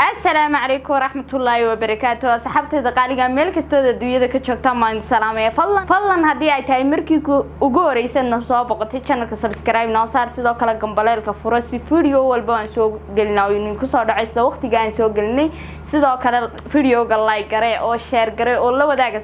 السلام عليكم ورحمة الله وبركاته. صحبتي دقاليقا ميل كستودا دويدا كجوجتا maan salaamay fadlan hadii ay tahay markii ugu horeysan soo boqotay channelka subscribe noo saar sidoo kale gambaleelka furo si video walba aan soo gelinayo in ku soo dhacaysa waqtiga aan soo gelinay sidoo kale videoga like gare oo share gare oo la wadaaga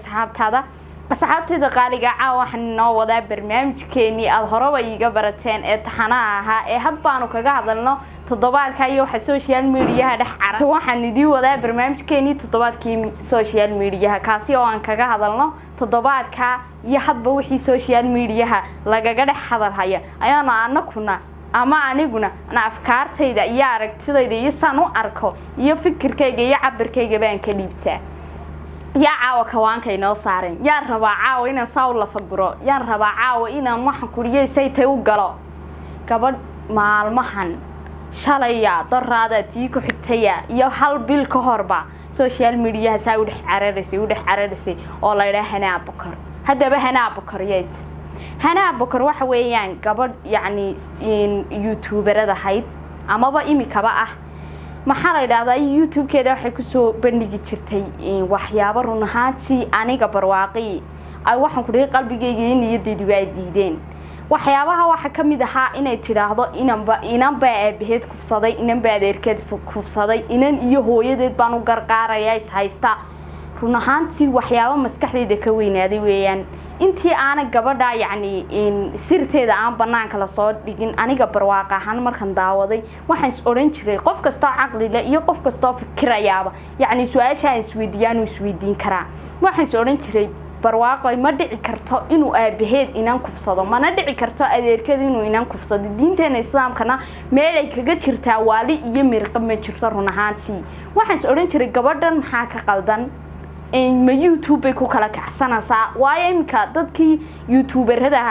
asxaabtay daqaaliga waxaan noo wadaa barnaamijkeeni aad horeba iiga barateen ee taxanaha ahaa ee had baanu kaga hadalno toddobaadka iyo waxa social media dhex carto waxaan idii wadaa barnaamijkeeni toddobaadkii social media kaasi oo aan kaga hadalno toddobaadka iyo hadba wixii social media lagaga dhex hadalhaya ayaana anaguna ama aniguna afkaartayda iyo aragtidayda iyo san u arko iyo fikirkayga iyo cabirkayga baan ka dhiibtaa يا عاو كوانك إنه صارين يا ربع عاو إنه صاول لفجرا يا ربع عاو إنه محن كورية سيته وجلا قبل مع المحن شليا ضرادة تيكو حتيا يا هل بالكهرباء سوشيال ميديا ساود عررسي الله يرحمه هنا بكر هذا بهنا بكر يد هنا بكر وحويان قبل يعني إن يوتيوبر هذا حيد أما بقى إمي كباه maxaa la yiraahdaa YouTube keeda waxay ku soo bandhigi jirtay waxyaabo run ahaantii aniga barwaaqi ay waxaan ku dhigay qalbigayga in niyadeydu ay diideen waxyaabaha waxa kamid ahaa inay tiraahdo inanba aabaheed kufsaday inanba adeerkeed kufsaday inan iyo hooyadeed baan u garqaaraya is haysta run ahaantii waxyaabo maskaxdeyda ka weynaaday weeyaan intii aana gabadha in sirteeda aan banaanka la soo dhigin aniga barwaaq ahaan markan daawaday waxaan is oran jiray qof kasta aqli leh iyo qof kasta fikirayaaba su'aasha isweydiin karaa waxaan is oran jiray barwaaqo ma dhici karto inuu aabaheed inaan kufsado mana dhici karto adeerkeed inuu inaan kufsado diinteena islaamkana meel ay kaga jirtaa waali iyo mirqa ma jirto run ahaantii waxaan is oran jiray gabadhan maxaa ka qaldan in YouTube ku kala kacsanaysa waayo imka dadkii YouTuberada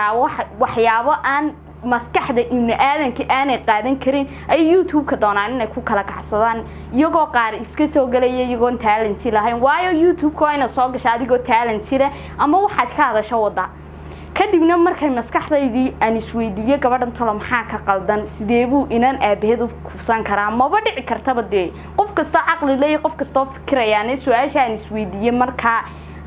waxyaabo aan maskaxda in aadanka aanay qaadan karin ay YouTube ka doonaan inay ku kala kacsadaan iyagoo qaar iska soo galaya iyagoo talent lahayn waayo YouTube ko ina soo gashay adigoo talent leh ama waxaad ka hadasho wada kadibna markay maskaxdaydii aan isweydiiyay gabadhan talo maxaa ka qaldan sideebuu inaan aabaheed u kufsan karaa maba dhici kartaba de qof kasta aqli leh qof kasta fikirayaan su'aasha aan isweydiiyay marka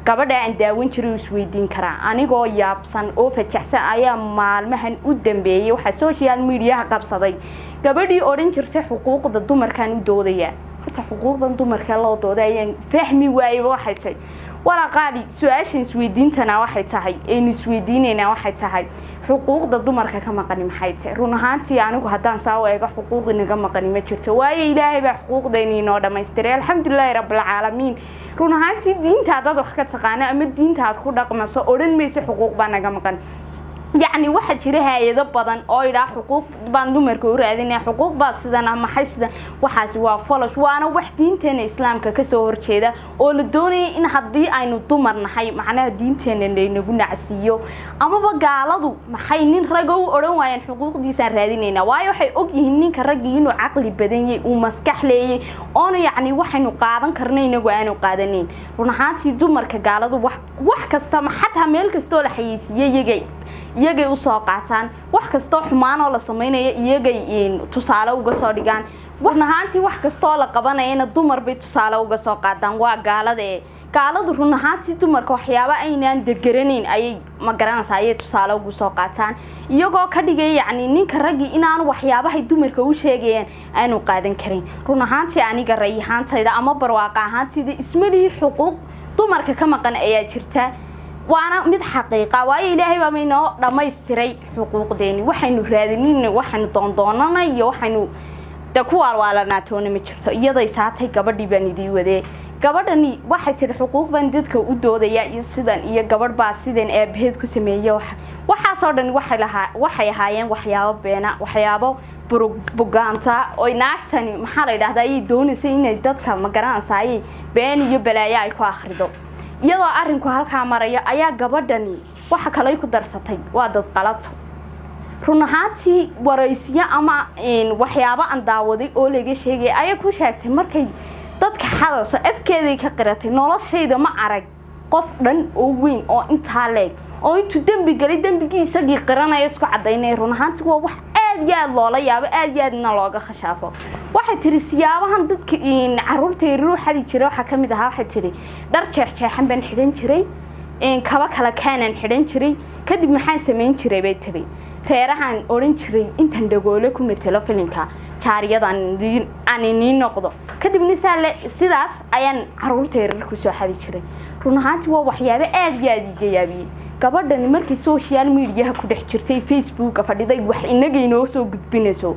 gabadha aan daawin jiray isweydiin karaa anigoo yaabsan oo fajaxsan ayaa maalmahan u dambeeyay waxa social media qabsaday gabadhii oran jirtay xuquuqda dumarkan u doodaya horta xuquuqdan dumarka loo doodayaan fahmi waayay waxay tahay wala qaali su'aashan isweydiintana waxay tahay isweydiinayna waxay tahay xuquuqda dumarka ka maqan maxay tahay run ahaantii anigu hadaan soo eego xuquuq inaga maqan ma jirto waayo ilaahay baa xuquuqdeena inoo dhameystiray alxamdulillaah rabbil caalamiin run ahaantii diinta dad wax ka taqaan ama diinta aad ku dhaqmayso oran mayso xuquuq baa naga maqan waxa jira hay'ado badan oo ila xuquuq baan dumarka u raadinay xuquuq baa sidana maxay sida waxaasi waa folosh waana wax diinteena islaamka ka soo horjeeda oo la doonayay in hadii aynu dumar nahay macnaha diinteena inagu nacsiyo ama gaaladu maxay nin rag oo oran waayeen xuquuqdiisa raadinayna waayo waxay og yihiin ninka rag inuu aqli badan yahay oo maskax leeyahay oo waxaynu qaadan karnaa inagu aanu qaadanin run ahaantii dumarka gaaladu wax kasta ma xataa meel kasta oo la xayisiiyay iyagay u soo qaataan wax kasta xumaan oo la sameeynaya iyagay tusaale uga soo dhigaan waxna ahaantii wax kasta oo la qabanayna dumar bay tusaale uga soo qaataan waa gaaladu run ahaantii dumarka waxyaabo aynaan degaranayn ayay ma garanaysaa tusaale uga soo qaataan iyagoo ka dhigay ninka ragii inaan waxyaabaha dumarka u sheegayaan aanu qaadan karin run ahaantii aniga rayhaantayda ama barwaaqo ahaantayda ismali xuquuq dumarka ka maqan ayaa jirta وانا mid xaqiiqa waayo ilaahay baa inoo dhameystiray xuquuqdeeni waxaynu raadinayna waxaynu doondoonanay iyo waxaynu kuwaalwaalana toona ma jirto iyadoo saatay gabadhii baan idii wadee gabadhani waxay tiri xuquuq baan dadka u doodaya iyo sidan iyo gabadh baa sidan aabaheed ku sameeyay waxa soo dhan waxay ahaayeen waxyaabo beena waxyaabo bugaanta oo naagtani maxaa la yiraahdaa ay doonaysay inay dadka ma garanaysaa been iyo balaayo ay ku akhrido iyadoo arinku halka maraya ayaa gabadhani waxa kale ku darsatay waa dad qalato run ahaantii waraysiya ama waxyaabo aan daawaday oo laga sheegay ayaa ku sheegtay markay dadka hadalso afkeeday ka qiratay noloshayda ma arag qof dhan oo weyn oo inta leeg oo intu dambi galay dambigiisa qiranaya isku cadeynay run ahaantii waa wax aad aad yaad loola yaabo aad yaadna looga khashaafo waxay tiri siyaabahan dadka caruurta ruuxadi jiray waxa kamid ah waxay tiri dhar jeexjeexan baan xidhan jiray kaba kala kaanan xidhan jiray kadib maxaan sameyn jiray bay tiri reerahan oran jiray intan dhagoole ku metelo filinka jaariyadan aan noqdo kadibna sidaas ayaan caruurta yaryar ku soo xadi jiray run ahaantii waa waxyaabo aad iyo aad iga yaabiyay gabadhani markii social media ku dhex jirtay Facebook fadhiday wax inaga inoo soo gudbinayso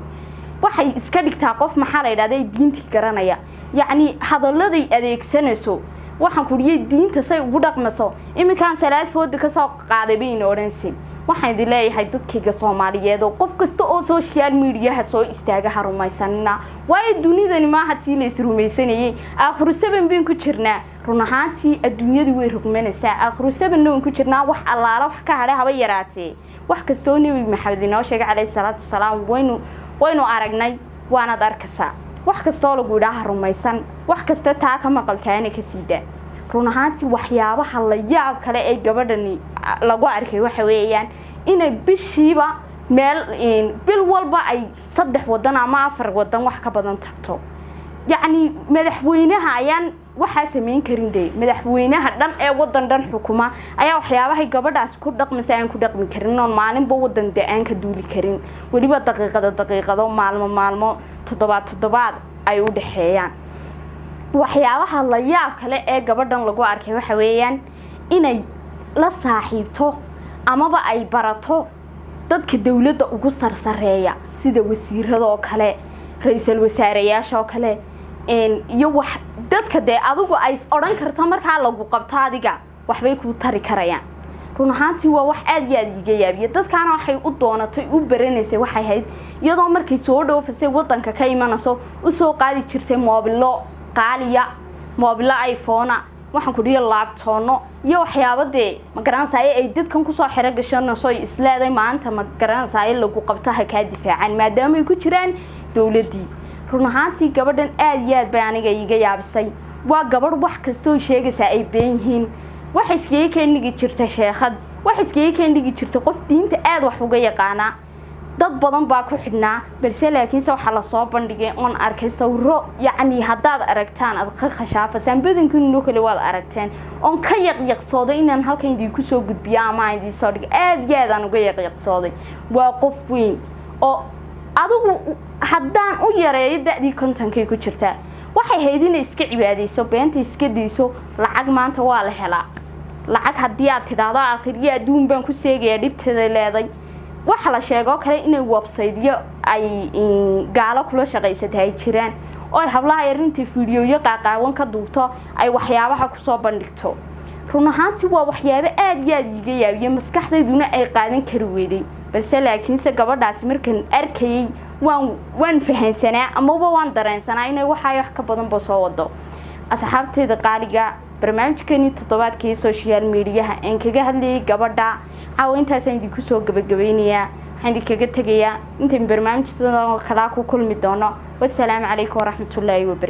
waxay iska dhigtaa qof maxaa la yiraahdaa diintii garanaya yacni hadalladay adeegsanayso waxaan ku riyay diinta say ugu dhaqmaso iminkaan salaad food ka soo qaaday bayna oransi waxaan idin leeyahay dadkayga Soomaaliyeed oo qof kasta oo social media soo istaaga harumaysanina way dunidani ma hatii la isrumaysanayay akhru 7 bin ku jirnaa run ahaantii adduunyadu way rugmanaysaa akhru 7 noon ku jirnaa wax allaala wax ka hadhay haba yaraatee wax kasta oo nabi maxamed inoo sheegay calayhi salaatu wasalaam waynu aragnay waana arkaysaa wax kasta oo lagu yiraahdo rumaysan wax kasta taa ka maqalkaana ka siida run ahaantii waxyaabaha la yaab kale ee gabadhani lagu arkay waxa weeyaan inay bishiiba meel bil walba ay 3 wadan ama 4 wadan wax ka badan tagto yacni madaxweynaha ayaan waxa sameyn karin madaxweynaha dhan ee wadan dhan xukuma ayaa waxyaabaha gabadhaas ku dhaqmaysa aan ku dhaqmi karin oo maalinba wadan aan ka duuli karin waliba daqiiqado maalmo toddobaad ay u dhaxeeyaan waxyaabaha la yaab kale ee gabadhan lagu arkay waxa weeyaan inay la saaxiibto amaba ay barato dadka dawladda ugu sarsareeya sida wasiirada oo kale ra'iisul wasaareyaasha oo kale iyo wax dadka adigu ay oran karto marka lagu qabto adiga waxbay ku tari karayaan run ahaantii waa wax aad iyo aad iga yaabiye dadkana waxay u doonatay u baranaysay waxay hayd iyadoo markay soo dhoofisay wadanka ka imanayso u soo qaadi jirtay moobilo qaaliya moobilo iPhone waxaan ku dhigay laptopno iyo waxyaabade ma garanaysaa ay dadkan ku soo xiro gashan soo isleeday maanta ma garanaysaa lagu qabto ha ka difaacaan maadaama ay ku jiraan dawladii run ahaantii gabadhan aad iyo aad baa aniga iga yaabisay waa gabadh wax kasta oo sheegaysa ay been yihiin wax iskii keenigi jirta sheekad wax iskii keenigi jirta qof diinta aad wax uga yaqaana dad badan baa ku xidhnaa balse laakiin waxa la soo bandhigay on arkay sawiro yacni hadaad aragtaan ad ka khashaafasaan badankiinu kale waad aragteen on ka yaqyaqsooday inaan halkan idin ku soo gudbiyo ama idin soo dhig aad iyo aad aan uga yaqyaqsooday waa qof weyn oo adigu haddaan u yareeyo da'dii kontankay ku jirta waxay haydina iska cibaadeyso beenta iska diiso lacag maanta waa la helaa lacag haddii aad tidhaahdo aakhiriya adduun baan ku seegaya dhibteeda leeday waxa la sheego kale inay website-yo ay gaalo kula shaqaysatay jiraan oo hablaha yarinta fiidiyoyo qaaqaawan ka duubto ay waxyaabaha ku soo bandhigto run ahaantii waa waxyaabo aad iyo aad iga yaabiye maskaxdayduna ay qaadan kari weeday balse laakiinse gabadhaas markan arkayay waan fahansanaa ama waan dareensanaa inay wax ka badan ba soo wado asxaabteeda qaaliga barnaamijkeeni toddobaadkii social media aan kaga hadlayay gabadha caawintaas aan idinku soo gabagabeynaya waxaan idinkaga tagayaa inta barnaamijyada kala ku kulmi doono wassalaamu calaykum waraxmatullaahi wabarakatuh